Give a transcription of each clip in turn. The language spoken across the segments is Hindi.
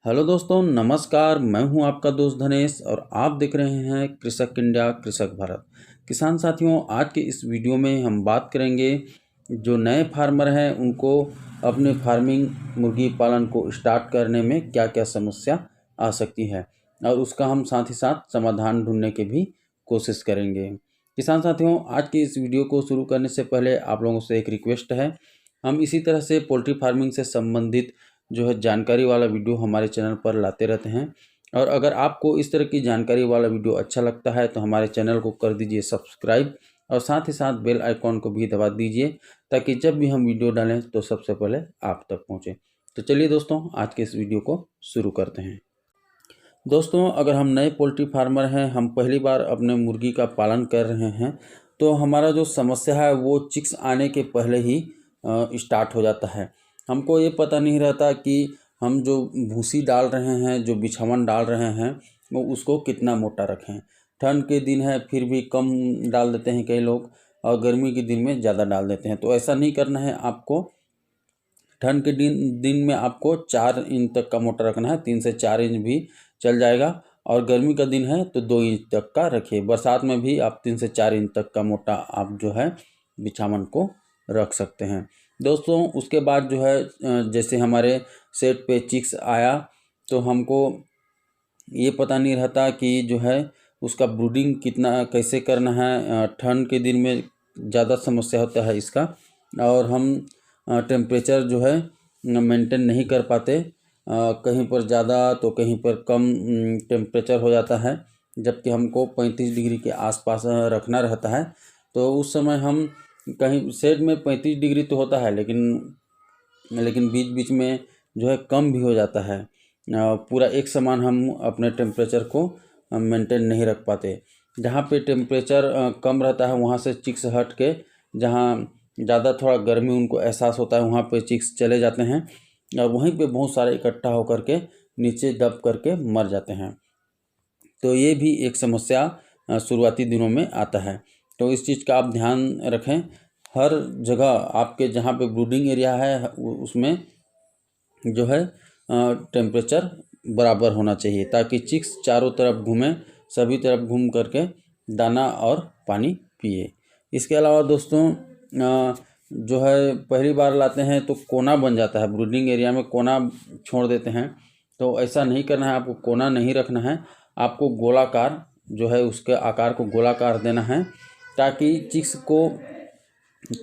हेलो दोस्तों, नमस्कार। मैं हूं आपका दोस्त धनेश और आप देख रहे हैं कृषक इंडिया कृषक भारत। किसान साथियों, आज के इस वीडियो में हम बात करेंगे जो नए फार्मर हैं उनको अपने फार्मिंग मुर्गी पालन को स्टार्ट करने में क्या क्या समस्या आ सकती है और उसका हम साथ ही साथ समाधान ढूंढने की भी कोशिश करेंगे। किसान साथियों, आज की इस वीडियो को शुरू करने से पहले आप लोगों से एक रिक्वेस्ट है। हम इसी तरह से पोल्ट्री फार्मिंग से संबंधित जो है जानकारी वाला वीडियो हमारे चैनल पर लाते रहते हैं और अगर आपको इस तरह की जानकारी वाला वीडियो अच्छा लगता है तो हमारे चैनल को कर दीजिए सब्सक्राइब और साथ ही साथ बेल आइकॉन को भी दबा दीजिए ताकि जब भी हम वीडियो डालें तो सबसे पहले आप तक पहुंचे। तो चलिए दोस्तों, आज के इस वीडियो को शुरू करते हैं। दोस्तों, अगर हम नए पोल्ट्री फार्मर हैं, हम पहली बार अपने मुर्गी का पालन कर रहे हैं, तो हमारा जो समस्या है वो चिक्स आने के पहले ही स्टार्ट हो जाता है। हमको ये पता नहीं रहता कि हम जो भूसी डाल रहे हैं, जो बिछावन डाल रहे हैं, वो उसको कितना मोटा रखें। ठंड के दिन है फिर भी कम डाल देते हैं कई लोग और गर्मी के दिन में ज़्यादा डाल देते हैं। तो ऐसा नहीं करना है आपको। ठंड के दिन में आपको 4 इंच तक का मोटा रखना है, 3 से 4 इंच भी चल जाएगा। और गर्मी का दिन है तो 2 इंच तक का रखिए। बरसात में भी आप 3 से 4 इंच तक का मोटा आप जो है बिछावन को रख सकते हैं। दोस्तों, उसके बाद जो है जैसे हमारे सेट पे चिक्स आया तो हमको ये पता नहीं रहता कि जो है उसका ब्रूडिंग कितना कैसे करना है। ठंड के दिन में ज़्यादा समस्या होता है इसका और हम टेम्परेचर जो है मेंटेन नहीं कर पाते। कहीं पर ज़्यादा तो कहीं पर कम टेम्परेचर हो जाता है, जबकि हमको 35 डिग्री के आसपास रखना रहता है। तो उस समय हम कहीं सेट में 35 डिग्री तो होता है लेकिन बीच बीच में जो है कम भी हो जाता है। पूरा एक समान हम अपने टेम्परेचर को मेंटेन नहीं रख पाते। जहाँ पे टेम्परेचर कम रहता है वहाँ से चिक्स हट के जहाँ ज़्यादा थोड़ा गर्मी उनको एहसास होता है वहाँ पे चिक्स चले जाते हैं और वहीं पे बहुत सारे इकट्ठा होकर के नीचे दब करके मर जाते हैं। तो ये भी एक समस्या शुरुआती दिनों में आता है। तो इस चीज़ का आप ध्यान रखें। हर जगह आपके जहाँ पे ब्रूडिंग एरिया है उसमें जो है टेम्परेचर बराबर होना चाहिए ताकि चिक्स चारों तरफ घूमें, सभी तरफ घूम करके दाना और पानी पिए। इसके अलावा दोस्तों जो है पहली बार लाते हैं तो कोना बन जाता है, ब्रूडिंग एरिया में कोना छोड़ देते हैं। तो ऐसा नहीं करना है, आपको कोना नहीं रखना है। आपको गोलाकार जो है उसके आकार को गोलाकार देना है ताकि चिक्स को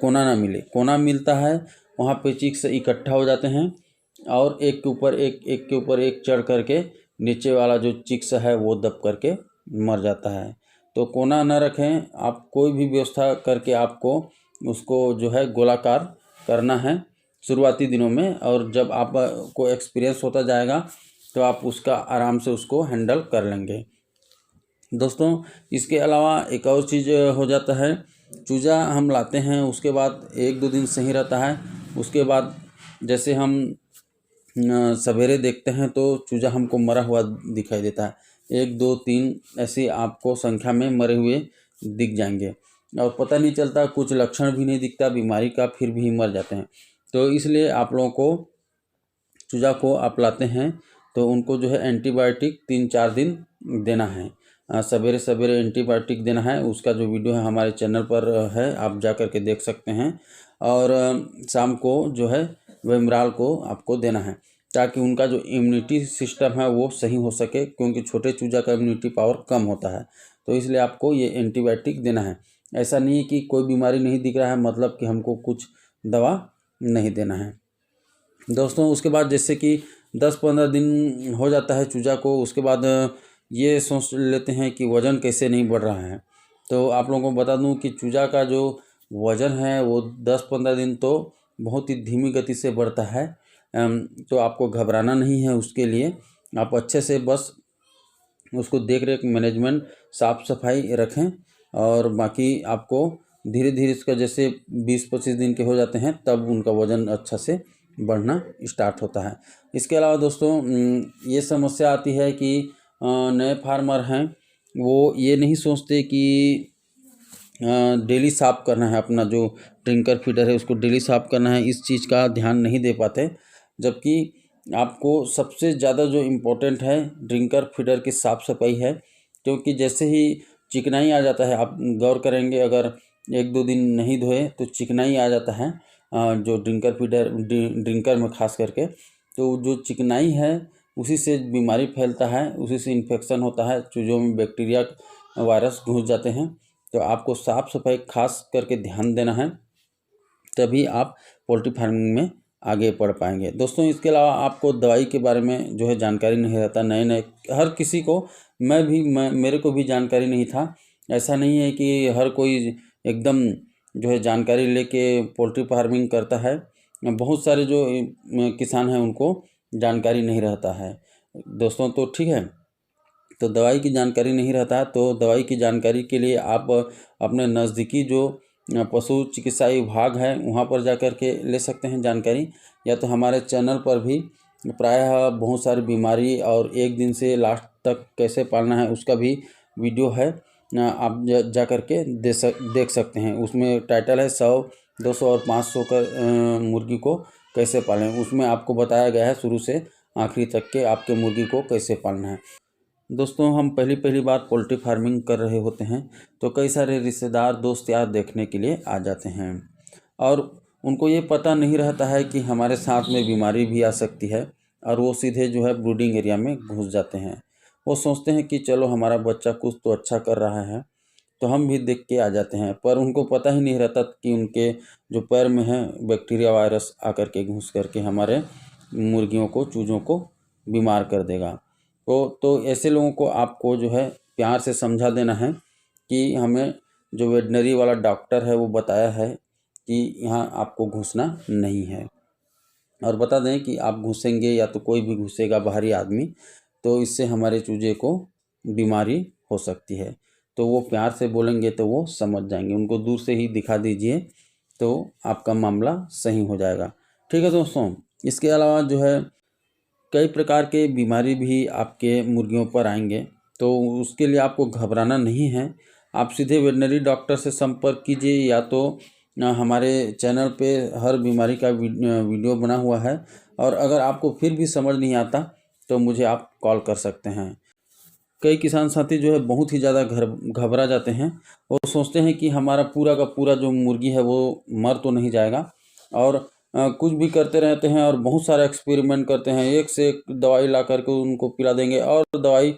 कोना ना मिले। कोना मिलता है वहाँ पे चिक्स इकट्ठा हो जाते हैं और एक के ऊपर एक चढ़ करके नीचे वाला जो चिक्स है वो दब करके मर जाता है। तो कोना न रखें, आप कोई भी व्यवस्था करके आपको उसको जो है गोलाकार करना है शुरुआती दिनों में। और जब आपको एक्सपीरियंस होता जाएगा तो आप उसका आराम से उसको हैंडल कर लेंगे। दोस्तों, इसके अलावा एक और चीज़ हो जाता है। चूज़ा हम लाते हैं उसके बाद 1-2 दिन सही रहता है। उसके बाद जैसे हम सवेरे देखते हैं तो चूज़ा हमको मरा हुआ दिखाई देता है। 1, 2, 3 ऐसे आपको संख्या में मरे हुए दिख जाएंगे और पता नहीं चलता, कुछ लक्षण भी नहीं दिखता बीमारी का, फिर भी मर जाते हैं। तो इसलिए आप लोगों को चूज़ा को आप लाते हैं तो उनको जो है एंटीबायोटिक 3-4 दिन देना है। सवेरे सवेरे एंटीबायोटिक देना है। उसका जो वीडियो है हमारे चैनल पर है, आप जा कर के देख सकते हैं। और शाम को जो है विमराल को आपको देना है ताकि उनका जो इम्यूनिटी सिस्टम है वो सही हो सके, क्योंकि छोटे चूज़ा का इम्यूनिटी पावर कम होता है। तो इसलिए आपको ये एंटीबायोटिक देना है। ऐसा नहीं है कि कोई बीमारी नहीं दिख रहा है मतलब कि हमको कुछ दवा नहीं देना है। दोस्तों, उसके बाद जैसे कि 10-15 दिन हो जाता है चूज़ा को, उसके बाद ये सोच लेते हैं कि वज़न कैसे नहीं बढ़ रहा है। तो आप लोगों को बता दूं कि चूज़ा का जो वज़न है वो 10-15 दिन तो बहुत ही धीमी गति से बढ़ता है। तो आपको घबराना नहीं है उसके लिए। आप अच्छे से बस उसको देख रेख मैनेजमेंट साफ़ सफाई रखें और बाकी आपको धीरे धीरे इसका जैसे 20-25 दिन के हो जाते हैं तब उनका वज़न अच्छा से बढ़ना स्टार्ट होता है। इसके अलावा दोस्तों ये समस्या आती है कि नए फार्मर हैं वो ये नहीं सोचते कि डेली साफ़ करना है, अपना जो ट्रिंकर फीडर है उसको डेली साफ़ करना है, इस चीज़ का ध्यान नहीं दे पाते। जबकि आपको सबसे ज़्यादा जो इम्पोर्टेंट है ड्रिंकर फीडर की साफ़ सफाई है, क्योंकि जैसे ही चिकनाई आ जाता है, आप गौर करेंगे अगर 1-2 दिन नहीं धोए तो चिकनाई आ जाता है जो ड्रिंकर फीडर ड्रिंकर में खास करके। तो जो चिकनाई है उसी से बीमारी फैलता है, उसी से इन्फेक्शन होता है, चूज़ों में बैक्टीरिया वायरस घुस जाते हैं। तो आपको साफ़ सफाई खास करके ध्यान देना है, तभी आप पोल्ट्री फार्मिंग में आगे बढ़ पाएंगे। दोस्तों इसके अलावा आपको दवाई के बारे में जो है जानकारी नहीं रहता, नए नए हर किसी को, मेरे को भी जानकारी नहीं था। ऐसा नहीं है कि हर कोई एकदम जो है जानकारी लेके पोल्ट्री फार्मिंग करता है। बहुत सारे जो किसान हैं उनको जानकारी नहीं रहता है दोस्तों। तो ठीक है, तो दवाई की जानकारी नहीं रहता है, तो दवाई की जानकारी के लिए आप अपने नज़दीकी जो पशु चिकित्सा विभाग है वहाँ पर जा कर के ले सकते हैं जानकारी, या तो हमारे चैनल पर भी प्रायः बहुत सारी बीमारी और 1 दिन से लास्ट तक कैसे पालना है उसका भी वीडियो है, आप जा कर के देख सकते हैं। उसमें टाइटल है 100, 200 और 500 का मुर्गी को कैसे पालें। उसमें आपको बताया गया है शुरू से आखिरी तक के आपके मुर्गी को कैसे पालना है। दोस्तों हम पहली बार पोल्ट्री फार्मिंग कर रहे होते हैं, तो कई सारे रिश्तेदार दोस्त यार देखने के लिए आ जाते हैं, और उनको ये पता नहीं रहता है कि हमारे साथ में बीमारी भी आ सकती है, और वो सीधे जो है ब्रूडिंग एरिया में घुस जाते हैं। वो सोचते हैं कि चलो हमारा बच्चा कुछ तो अच्छा कर रहा है, तो हम भी देख के आ जाते हैं, पर उनको पता ही नहीं रहता कि उनके जो पैर में है बैक्टीरिया वायरस आकर के घुस करके हमारे मुर्गियों को, चूज़ों को बीमार कर देगा। तो ऐसे लोगों को आपको जो है प्यार से समझा देना है कि हमें जो वेटनरी वाला डॉक्टर है वो बताया है कि यहाँ आपको घुसना नहीं है, और बता दें कि आप घुसेंगे या तो कोई भी घुसेगा बाहरी आदमी, तो इससे हमारे चूजे को बीमारी हो सकती है। तो वो प्यार से बोलेंगे तो वो समझ जाएंगे, उनको दूर से ही दिखा दीजिए तो आपका मामला सही हो जाएगा। ठीक है दोस्तों, इसके अलावा जो है कई प्रकार के बीमारी भी आपके मुर्गियों पर आएंगे, तो उसके लिए आपको घबराना नहीं है। आप सीधे वेटनरी डॉक्टर से संपर्क कीजिए, या तो हमारे चैनल पे हर बीमारी का वीडियो बना हुआ है, और अगर आपको फिर भी समझ नहीं आता तो मुझे आप कॉल कर सकते हैं। कई किसान साथी जो है बहुत ही ज़्यादा घबरा जाते हैं, वो सोचते हैं कि हमारा पूरा का पूरा जो मुर्गी है वो मर तो नहीं जाएगा, और कुछ भी करते रहते हैं और बहुत सारा एक्सपेरिमेंट करते हैं, एक से एक दवाई ला करके उनको पिला देंगे, और दवाई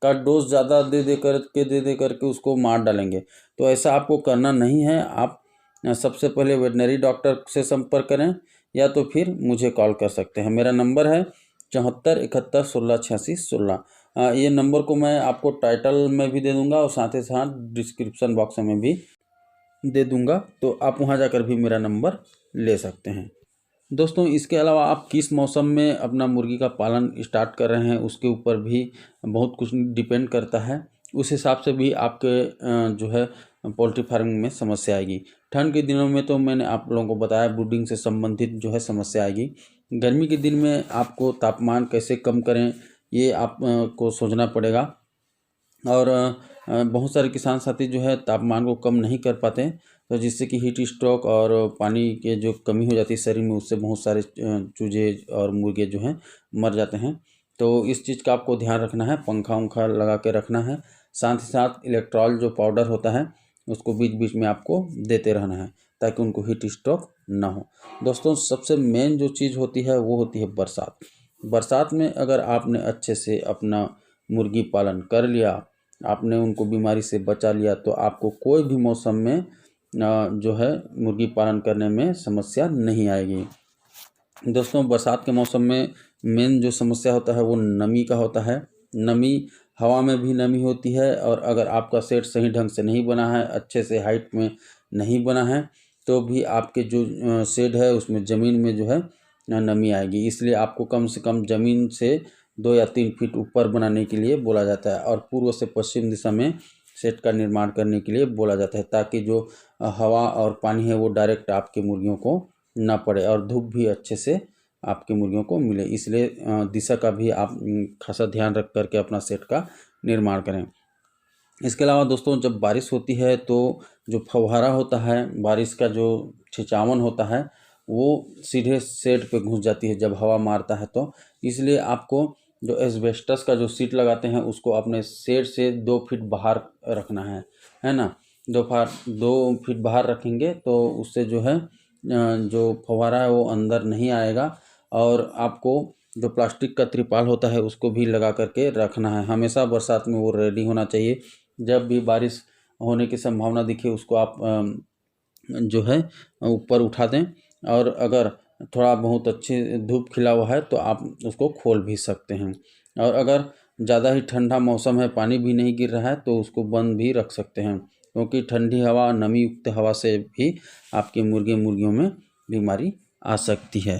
का डोज ज़्यादा दे दे करके उसको मार डालेंगे। तो ऐसा आपको करना नहीं है। आप सबसे पहले वेटनरी डॉक्टर से संपर्क करें, या तो फिर मुझे कॉल कर सकते हैं। मेरा नंबर है 74 71 16 86 16। ये नंबर को मैं आपको टाइटल में भी दे दूंगा, और साथ ही साथ डिस्क्रिप्शन बॉक्स में भी दे दूंगा, तो आप वहां जाकर भी मेरा नंबर ले सकते हैं। दोस्तों इसके अलावा आप किस मौसम में अपना मुर्गी का पालन स्टार्ट कर रहे हैं उसके ऊपर भी बहुत कुछ डिपेंड करता है। उस हिसाब से भी आपके जो है पोल्ट्री फार्मिंग में समस्या आएगी। ठंड के दिनों में तो मैंने आप लोगों को बताया ब्रूडिंग से संबंधित जो है समस्या आएगी। गर्मी के दिन में आपको तापमान कैसे कम करें ये आप को सोचना पड़ेगा, और बहुत सारे किसान साथी जो है तापमान को कम नहीं कर पाते, तो जिससे कि हीट स्ट्रोक और पानी के जो कमी हो जाती है शरीर में, उससे बहुत सारे चूजे और मुर्गे जो हैं मर जाते हैं। तो इस चीज़ का आपको ध्यान रखना है, पंखा उंखा लगा के रखना है, साथ ही साथ इलेक्ट्रॉल जो पाउडर होता है उसको बीच बीच में आपको देते रहना है, ताकि उनको हीट स्ट्रोक ना हो। दोस्तों सबसे मेन जो चीज़ होती है वो होती है बरसात। बरसात में अगर आपने अच्छे से अपना मुर्गी पालन कर लिया, आपने उनको बीमारी से बचा लिया, तो आपको कोई भी मौसम में जो है मुर्गी पालन करने में समस्या नहीं आएगी। दोस्तों बरसात के मौसम में मेन जो समस्या होता है वो नमी का होता है। नमी, हवा में भी नमी होती है, और अगर आपका सेट सही ढंग से नहीं बना है, अच्छे से हाइट में नहीं बना है, तो भी आपके जो शेड है उसमें ज़मीन में जो है नमी आएगी। इसलिए आपको कम से कम ज़मीन से 2 या 3 फीट ऊपर बनाने के लिए बोला जाता है, और पूर्व से पश्चिम दिशा में शेड का निर्माण करने के लिए बोला जाता है, ताकि जो हवा और पानी है वो डायरेक्ट आपके मुर्गियों को ना पड़े, और धूप भी अच्छे से आपके मुर्गियों को मिले। इसलिए दिशा का भी आप खासा ध्यान रख करके अपना सेट का निर्माण करें। इसके अलावा दोस्तों जब बारिश होती है तो जो फव्वारा होता है, बारिश का जो छिंचावन होता है, वो सीधे शेड पे घुस जाती है जब हवा मारता है तो। इसलिए आपको जो एस्बेस्टस का जो सीट लगाते हैं उसको अपने शेड से 2 फीट बाहर रखना है ना। 2 फीट बाहर रखेंगे तो उससे जो है जो फव्वारा है वो अंदर नहीं आएगा। और आपको जो प्लास्टिक का त्रिपाल होता है उसको भी लगा करके रखना है। हमेशा बरसात में वो रेडी होना चाहिए। जब भी बारिश होने की संभावना दिखे उसको आप जो है ऊपर उठा दें। और अगर थोड़ा बहुत अच्छी धूप खिला हुआ है तो आप उसको खोल भी सकते हैं। और अगर ज़्यादा ही ठंडा मौसम है, पानी भी नहीं गिर रहा है, तो उसको बंद भी रख सकते हैं, क्योंकि ठंडी हवा, नमी युक्त हवा से भी आपके मुर्गियों में बीमारी आ सकती है।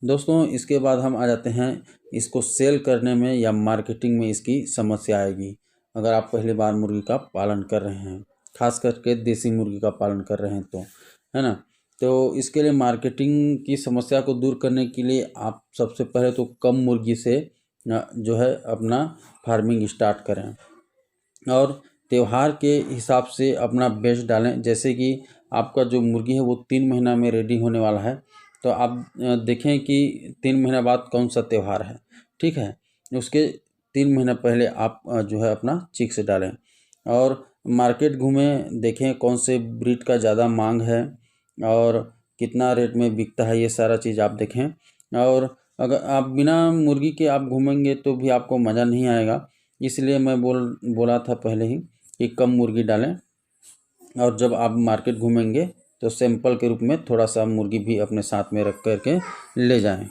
दोस्तों इसके बाद हम आ जाते हैं इसको सेल करने में या मार्केटिंग में इसकी समस्या आएगी। अगर आप पहली बार मुर्गी का पालन कर रहे हैं, खास करके देसी मुर्गी का पालन कर रहे हैं तो, है ना। तो इसके लिए मार्केटिंग की समस्या को दूर करने के लिए आप सबसे पहले तो कम मुर्गी से जो है अपना फार्मिंग स्टार्ट करें और त्यौहार के हिसाब से अपना बैच डालें। जैसे कि आपका जो मुर्गी है वो 3 महीना में रेडी होने वाला है, तो आप देखें कि 3 महीना बाद कौन सा त्यौहार है, ठीक है। उसके 3 महीना पहले आप जो है अपना चिक्स डालें और मार्केट घूमें, देखें कौन से ब्रीड का ज़्यादा मांग है और कितना रेट में बिकता है, ये सारा चीज़ आप देखें। और अगर आप बिना मुर्गी के आप घूमेंगे तो भी आपको मज़ा नहीं आएगा। इसलिए मैं बोला था पहले ही कि कम मुर्गी डालें और जब आप मार्केट घूमेंगे तो सैंपल के रूप में थोड़ा सा मुर्गी भी अपने साथ में रख करके ले जाएं।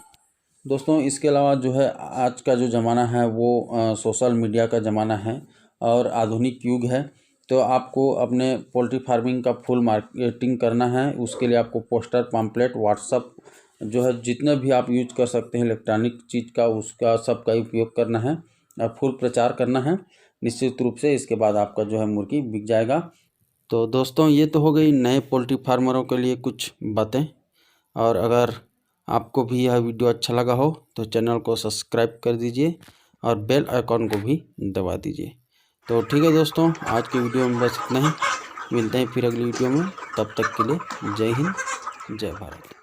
दोस्तों इसके अलावा जो है आज का जो ज़माना है वो सोशल मीडिया का ज़माना है और आधुनिक युग है। तो आपको अपने पोल्ट्री फार्मिंग का फुल मार्केटिंग करना है। उसके लिए आपको पोस्टर, पम्पलेट, व्हाट्सअप जो है जितना भी आप यूज कर सकते हैं इलेक्ट्रॉनिक चीज़ का, उसका सबका उपयोग करना है और फुल प्रचार करना है निश्चित रूप से। इसके बाद आपका जो है मुर्गी बिक जाएगा। तो दोस्तों ये तो हो गई नए पोल्ट्री फार्मरों के लिए कुछ बातें। और अगर आपको भी यह वीडियो अच्छा लगा हो तो चैनल को सब्सक्राइब कर दीजिए और बेल आइकॉन को भी दबा दीजिए। तो ठीक है दोस्तों, आज की वीडियो में बस इतना ही। मिलते हैं फिर अगली वीडियो में, तब तक के लिए जय हिंद, जय भारत।